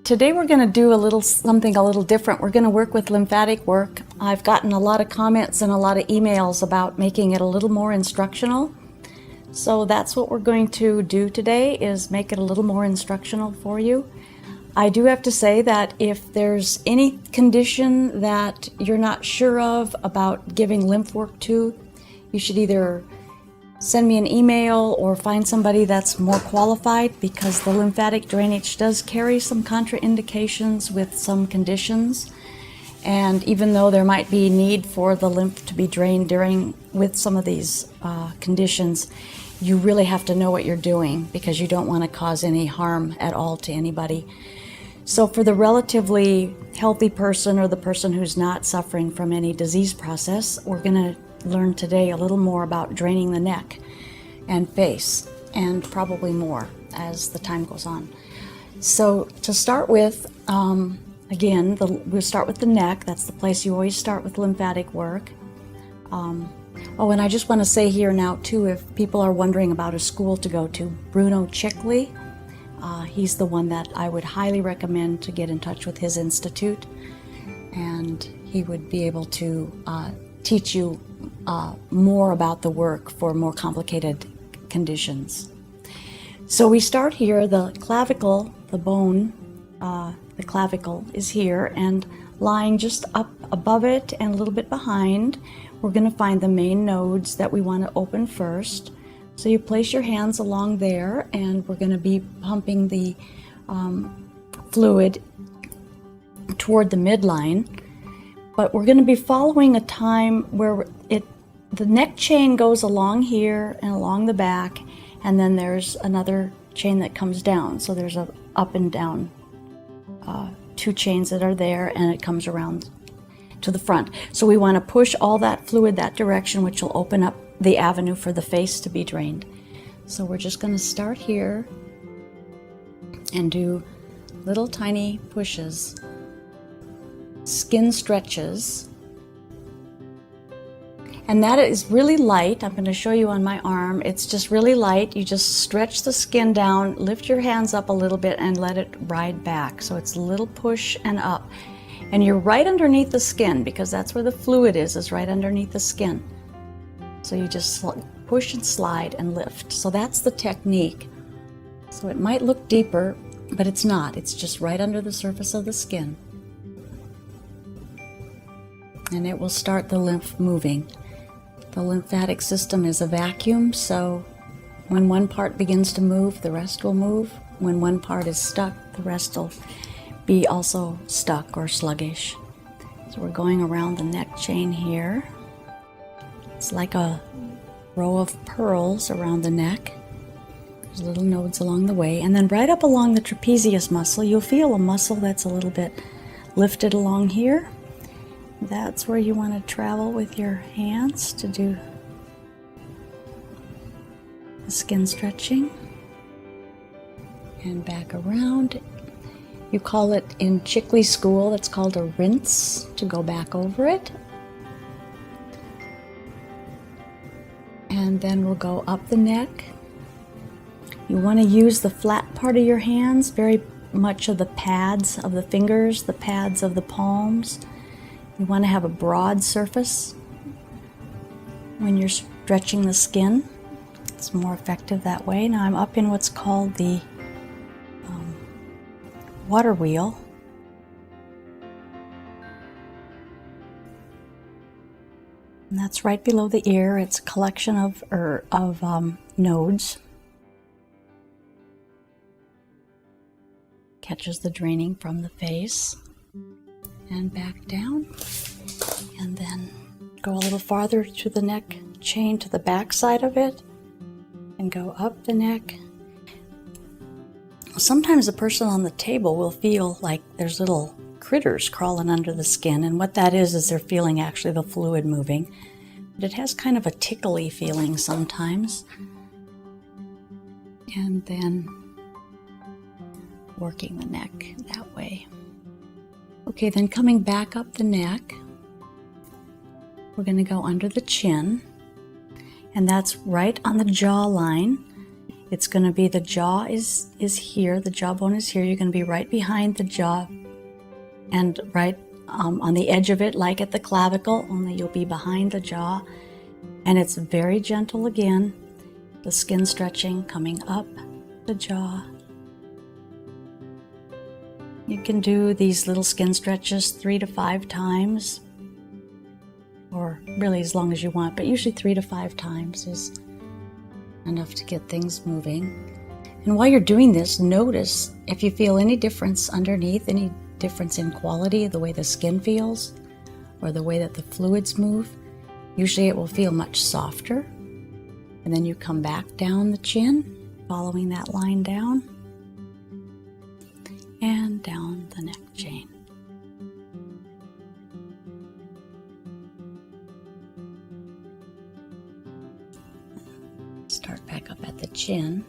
Today we're going to do something a little different. We're going to work with lymphatic work. I've gotten a lot of comments and a lot of emails about making it a little more instructional. So that's what we're going to do today, is make it a little more instructional for you. I do have to say that if there's any condition that you're not sure of about giving lymph work to, you should either send me an email or find somebody that's more qualified, because the lymphatic drainage does carry some contraindications with some conditions. And even though there might be need for the lymph to be drained with some of these conditions, you really have to know what you're doing, because you don't want to cause any harm at all to anybody. So for the relatively healthy person, or the person who's not suffering from any disease process, we're going to learn today a little more about draining the neck and face, and probably more as the time goes on. So to start with, again, we'll start with the neck. That's the place you always start with lymphatic work. Oh, and I just want to say here now too, if people are wondering about a school to go to, Bruno Chickley, he's the one that I would highly recommend to get in touch with his institute, and he would be able to teach you more about the work for more complicated conditions. So we start here. The clavicle, the bone, the clavicle is here, and lying just up above it and a little bit behind, we're going to find the main nodes that we want to open first. So you place your hands along there, and we're going to be pumping the fluid toward the midline. But we're going to be following a time where the neck chain goes along here and along the back, and then there's another chain that comes down. So there's a up and down, two chains that are there, and it comes around to the front. So we want to push all that fluid that direction, which will open up the avenue for the face to be drained. So we're just going to start here and do little tiny pushes, skin stretches. And that is really light. I'm going to show you on my arm. It's just really light. You just stretch the skin down, lift your hands up a little bit, and let it ride back. So it's a little push and up. And you're right underneath the skin, because that's where the fluid is right underneath the skin. So you just push and slide and lift. So that's the technique. So it might look deeper, but it's not. It's just right under the surface of the skin. And it will start the lymph moving. The lymphatic system is a vacuum, so when one part begins to move, the rest will move. When one part is stuck, the rest will be also stuck or sluggish. So we're going around the neck chain here. It's like a row of pearls around the neck. There's little nodes along the way. And then right up along the trapezius muscle, you'll feel a muscle that's a little bit lifted along here. That's where you want to travel with your hands to do the skin stretching. And back around. You call it in Chickley school, it's called a rinse, to go back over it. And then we'll go up the neck. You want to use the flat part of your hands, very much of the pads of the fingers, the pads of the palms. You want to have a broad surface when you're stretching the skin. It's more effective that way. Now I'm up in what's called the water wheel. And that's right below the ear. It's a collection of nodes. Catches the draining from the face. And back down. And then go a little farther to the neck chain, to the back side of it. And go up the neck. Sometimes the person on the table will feel like there's little critters crawling under the skin, and what that is they're feeling actually the fluid moving. But it has kind of a tickly feeling sometimes. And then working the neck that way. Okay, then coming back up the neck, we're going to go under the chin, and that's right on the jawline. It's going to be the jaw is here, the jawbone is here. You're going to be right behind the jaw and right on the edge of it, like at the clavicle, only you'll be behind the jaw. And it's very gentle again, the skin stretching coming up the jaw. You can do these little skin stretches 3 to 5 times, or really as long as you want, but usually 3 to 5 times is enough to get things moving. And while you're doing this, notice if you feel any difference underneath, any difference in quality, the way the skin feels or the way that the fluids move. Usually it will feel much softer. And then you come back down the chin, following that line down, and down the neck chain. Start back up at the chin.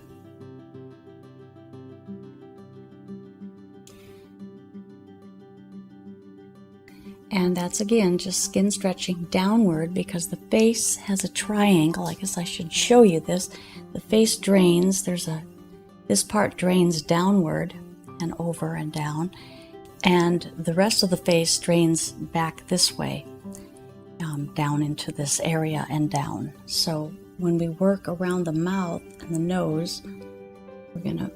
And that's again just skin stretching downward because the face has a triangle. I guess I should show you this. The face drains, this part drains downward and over and down, and the rest of the face drains back this way, down into this area and down. So when we work around the mouth and the nose, we're going to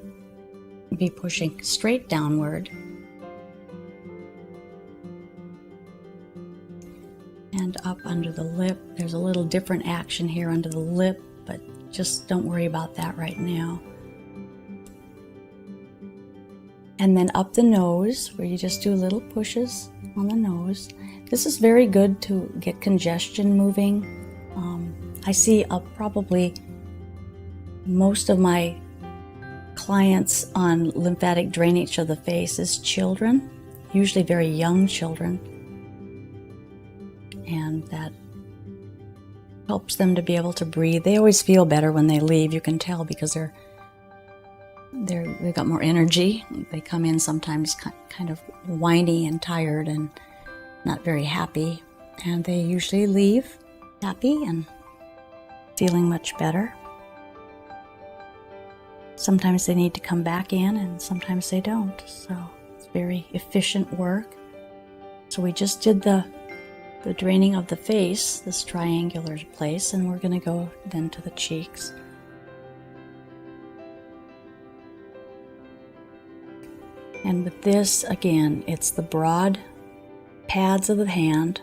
be pushing straight downward and up under the lip. There's a little different action here under the lip, but just don't worry about that right now. And then up the nose, where you just do little pushes on the nose. This is very good to get congestion moving. I see probably most of my clients on lymphatic drainage of the face is children, usually very young children. And that helps them to be able to breathe. They always feel better when they leave. You can tell because they've got more energy. They come in sometimes kind of whiny and tired and not very happy, and they usually leave happy and feeling much better. Sometimes they need to come back in and sometimes they don't, so it's very efficient work. So we just did the draining of the face, this triangular place, and we're going to go then to the cheeks. And with this, again, it's the broad pads of the hand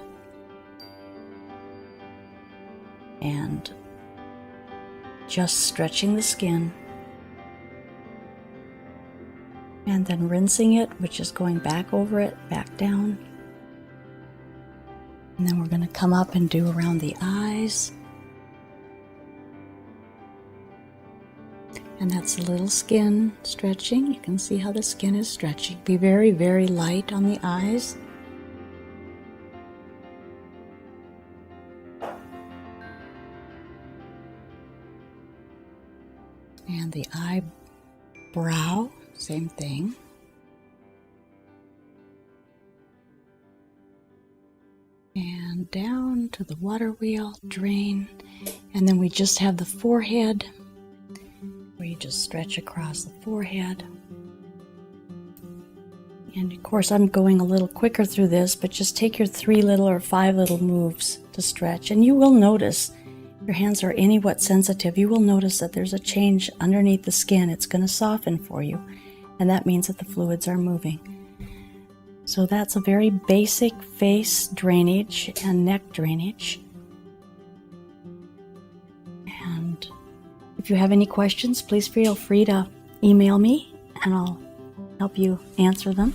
and just stretching the skin and then rinsing it, which is going back over it, back down. And then we're going to come up and do around the eyes. And that's a little skin stretching. You can see how the skin is stretching. Be very, very light on the eyes. And the eyebrow, same thing. And down to the water wheel, drain. And then we just have the forehead, where you just stretch across the forehead. And of course I'm going a little quicker through this, but just take your 3 little or 5 little moves to stretch, and you will notice, your hands are anywhat sensitive, you will notice that there's a change underneath the skin. It's going to soften for you, and that means that the fluids are moving. So that's a very basic face drainage and neck drainage. And if you have any questions, please feel free to email me and I'll help you answer them.